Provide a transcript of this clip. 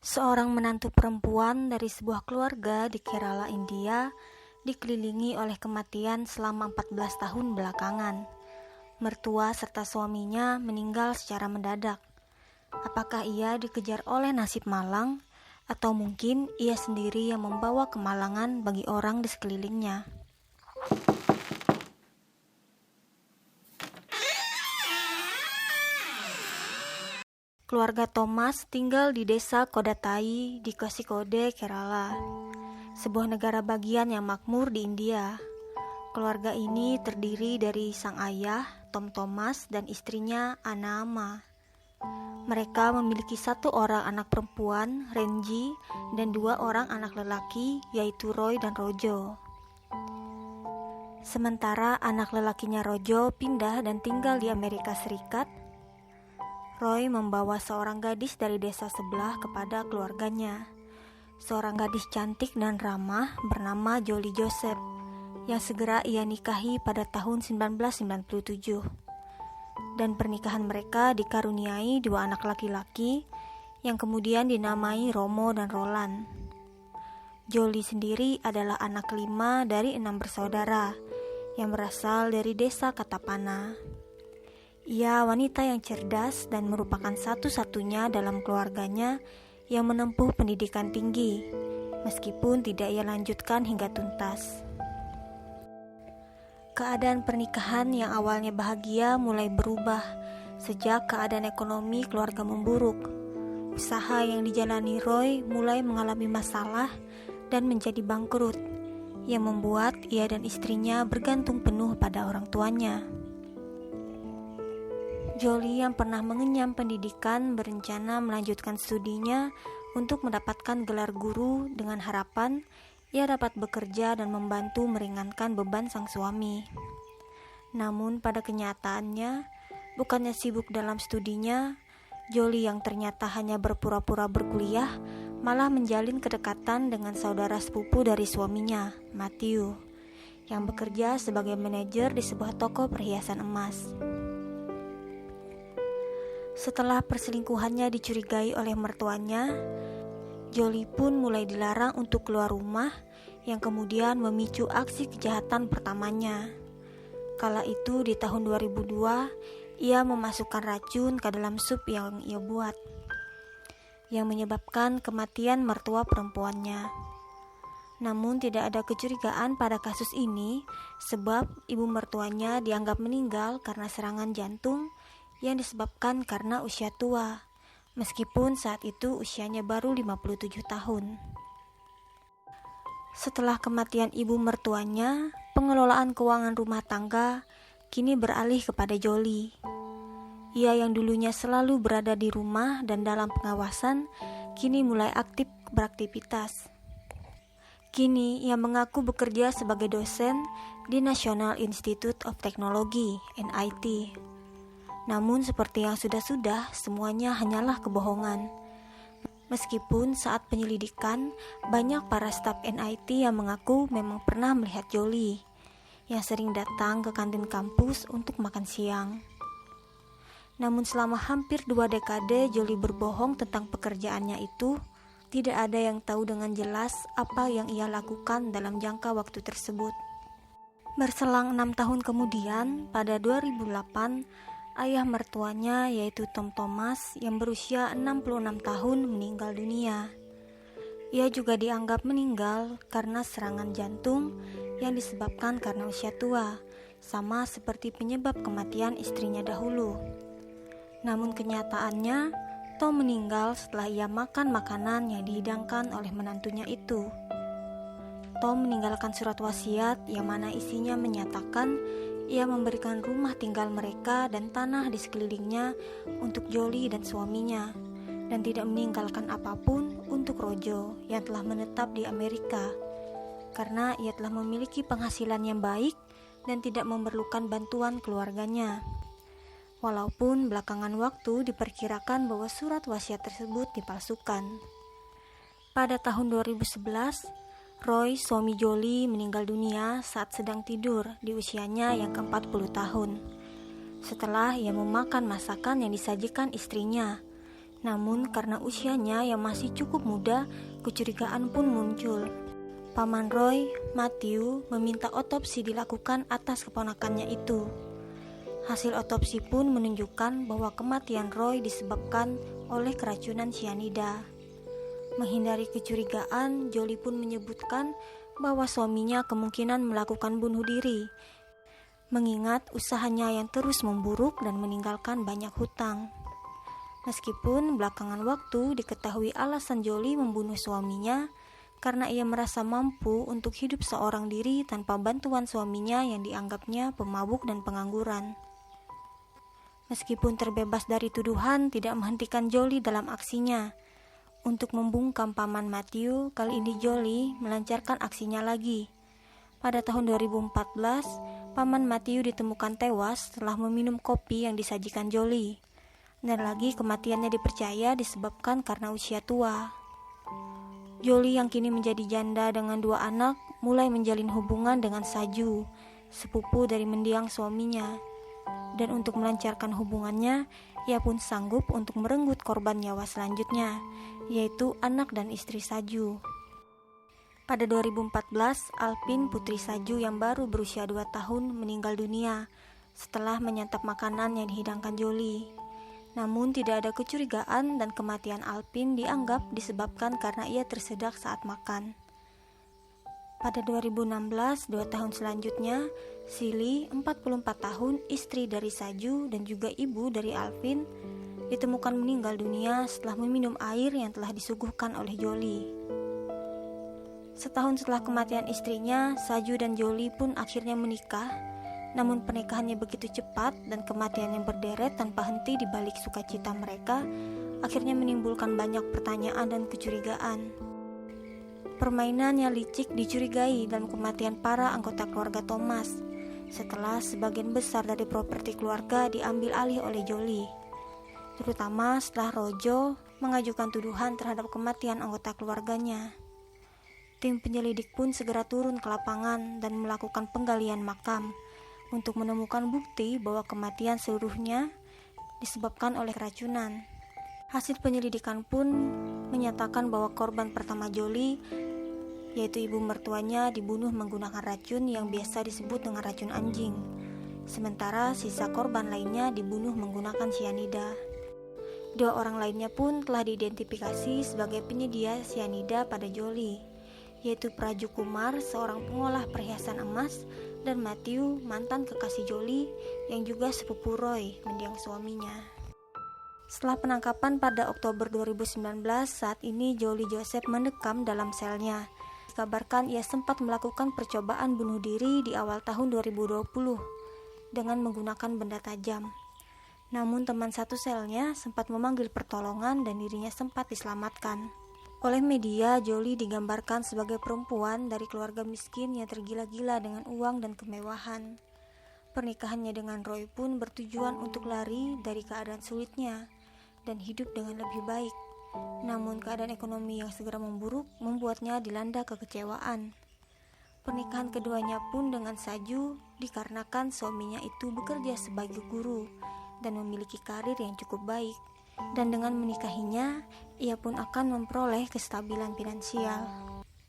Seorang menantu perempuan dari sebuah keluarga di Kerala, India, dikelilingi oleh kematian selama 14 tahun belakangan. Mertua serta suaminya meninggal secara mendadak. Apakah ia dikejar oleh nasib malang, atau mungkin ia sendiri yang membawa kemalangan bagi orang di sekelilingnya? Keluarga Thomas tinggal di desa Kodatai di Kozhikode, Kerala, sebuah negara bagian yang makmur di India. Keluarga ini terdiri dari sang ayah, Tom Thomas, dan istrinya, Anama. Mereka memiliki satu orang anak perempuan, Renji, dan dua orang anak lelaki, yaitu Roy dan Rojo. Sementara anak lelakinya Rojo pindah dan tinggal di Amerika Serikat, Roy membawa seorang gadis dari desa sebelah kepada keluarganya. Seorang gadis cantik dan ramah bernama Jolie Joseph, yang segera ia nikahi pada tahun 1997. Dan pernikahan mereka dikaruniai dua anak laki-laki yang kemudian dinamai Romo dan Roland. Jolie sendiri adalah anak kelima dari 6 bersaudara yang berasal dari desa Katapana. Ia wanita yang cerdas dan merupakan satu-satunya dalam keluarganya yang menempuh pendidikan tinggi, meskipun tidak ia lanjutkan hingga tuntas. Keadaan pernikahan yang awalnya bahagia mulai berubah sejak keadaan ekonomi keluarga memburuk. Usaha yang dijalani Roy mulai mengalami masalah dan menjadi bangkrut, yang membuat ia dan istrinya bergantung penuh pada orang tuanya. Jolie yang pernah mengenyam pendidikan berencana melanjutkan studinya untuk mendapatkan gelar guru dengan harapan ia dapat bekerja dan membantu meringankan beban sang suami. Namun pada kenyataannya, bukannya sibuk dalam studinya, Jolie yang ternyata hanya berpura-pura berkuliah malah menjalin kedekatan dengan saudara sepupu dari suaminya, Matthew, yang bekerja sebagai manajer di sebuah toko perhiasan emas. Setelah perselingkuhannya dicurigai oleh mertuanya, Jolie pun mulai dilarang untuk keluar rumah, yang kemudian memicu aksi kejahatan pertamanya. Kala itu di tahun 2002, ia memasukkan racun ke dalam sup yang ia buat, yang menyebabkan kematian mertua perempuannya. Namun tidak ada kecurigaan pada kasus ini, sebab ibu mertuanya dianggap meninggal karena serangan jantung yang disebabkan karena usia tua, meskipun saat itu usianya baru 57 tahun. Setelah kematian ibu mertuanya, pengelolaan keuangan rumah tangga kini beralih kepada Jolie. Ia yang dulunya selalu berada di rumah dan dalam pengawasan, kini mulai aktif beraktivitas. Kini ia mengaku bekerja sebagai dosen di National Institute of Technology, NIT. Namun seperti yang sudah-sudah, semuanya hanyalah kebohongan. Meskipun saat penyelidikan, banyak para staf NIT yang mengaku memang pernah melihat Jolie, yang sering datang ke kantin kampus untuk makan siang. Namun selama hampir 2 dekade Jolie berbohong tentang pekerjaannya itu, tidak ada yang tahu dengan jelas apa yang ia lakukan dalam jangka waktu tersebut. Berselang 6 tahun kemudian, pada 2008, ayah mertuanya yaitu Tom Thomas yang berusia 66 tahun meninggal dunia. Ia juga dianggap meninggal karena serangan jantung yang disebabkan karena usia tua, sama seperti penyebab kematian istrinya dahulu. Namun kenyataannya, Tom meninggal setelah ia makan makanan yang dihidangkan oleh menantunya itu. Tom meninggalkan surat wasiat yang mana isinya menyatakan ia memberikan rumah tinggal mereka dan tanah di sekelilingnya untuk Jolie dan suaminya, dan tidak meninggalkan apapun untuk Rojo yang telah menetap di Amerika, karena ia telah memiliki penghasilan yang baik dan tidak memerlukan bantuan keluarganya. Walaupun belakangan waktu diperkirakan bahwa surat wasiat tersebut dipalsukan. Pada tahun 2011, Roy, suami Jolie, meninggal dunia saat sedang tidur di usianya yang ke-40 tahun. Setelah ia memakan masakan yang disajikan istrinya, Namun karena usianya yang masih cukup muda, kecurigaan pun muncul. Paman Roy, Matthew, meminta otopsi dilakukan atas keponakannya itu. Hasil otopsi pun menunjukkan bahwa kematian Roy disebabkan oleh keracunan cyanida. Menghindari kecurigaan, Jolie pun menyebutkan bahwa suaminya kemungkinan melakukan bunuh diri, mengingat usahanya yang terus memburuk dan meninggalkan banyak hutang. Meskipun belakangan waktu diketahui alasan Jolie membunuh suaminya karena ia merasa mampu untuk hidup seorang diri tanpa bantuan suaminya yang dianggapnya pemabuk dan pengangguran. Meskipun terbebas dari tuduhan, tidak menghentikan Jolie dalam aksinya. Untuk membungkam Paman Matthew, kali ini Jolie melancarkan aksinya lagi. Pada tahun 2014, Paman Matthew ditemukan tewas setelah meminum kopi yang disajikan Jolie. Dan lagi kematiannya dipercaya disebabkan karena usia tua. Jolie yang kini menjadi janda dengan 2 anak mulai menjalin hubungan dengan Saju, sepupu dari mendiang suaminya. Dan untuk melancarkan hubungannya, ia pun sanggup untuk merenggut korban nyawa selanjutnya, yaitu anak dan istri Saju. Pada 2014, Alpin, putri Saju yang baru berusia 2 tahun, meninggal dunia setelah menyantap makanan yang dihidangkan Jolie. Namun tidak ada kecurigaan dan kematian Alpin dianggap disebabkan karena ia tersedak saat makan. Pada 2016, 2 tahun selanjutnya, Silly, 44 tahun, istri dari Saju dan juga ibu dari Alvin, ditemukan meninggal dunia setelah meminum air yang telah disuguhkan oleh Jolie. Setahun setelah kematian istrinya, Saju dan Jolie pun akhirnya menikah. Namun pernikahannya begitu cepat dan kematian yang berderet tanpa henti di balik sukacita mereka akhirnya menimbulkan banyak pertanyaan dan kecurigaan. Permainan yang licik dicurigai dalam kematian para anggota keluarga Thomas setelah sebagian besar dari properti keluarga diambil alih oleh Jolie, terutama setelah Rojo mengajukan tuduhan terhadap kematian anggota keluarganya. Tim penyelidik pun segera turun ke lapangan dan melakukan penggalian makam untuk menemukan bukti bahwa kematian seluruhnya disebabkan oleh keracunan. Hasil penyelidikan pun menyatakan bahwa korban pertama Jolie, yaitu ibu mertuanya, dibunuh menggunakan racun yang biasa disebut dengan racun anjing. Sementara sisa korban lainnya dibunuh menggunakan cyanida. 2 orang lainnya pun telah diidentifikasi sebagai penyedia cyanida pada Jolie, yaitu Praju Kumar, seorang pengolah perhiasan emas, dan Matthew, mantan kekasih Jolie yang juga sepupu Roy, mendiang suaminya. Setelah penangkapan pada Oktober 2019, saat ini Jolie Joseph mendekam dalam selnya. Dikabarkan ia sempat melakukan percobaan bunuh diri di awal tahun 2020 dengan menggunakan benda tajam. Namun teman satu selnya sempat memanggil pertolongan dan dirinya sempat diselamatkan. Oleh media, Jolie digambarkan sebagai perempuan dari keluarga miskin yang tergila-gila dengan uang dan kemewahan. Pernikahannya dengan Roy pun bertujuan untuk lari dari keadaan sulitnya dan hidup dengan lebih baik. Namun keadaan ekonomi yang segera memburuk membuatnya dilanda kekecewaan. Pernikahan keduanya pun dengan Saju dikarenakan suaminya itu bekerja sebagai guru dan memiliki karir yang cukup baik. Dan dengan menikahinya, ia pun akan memperoleh kestabilan finansial.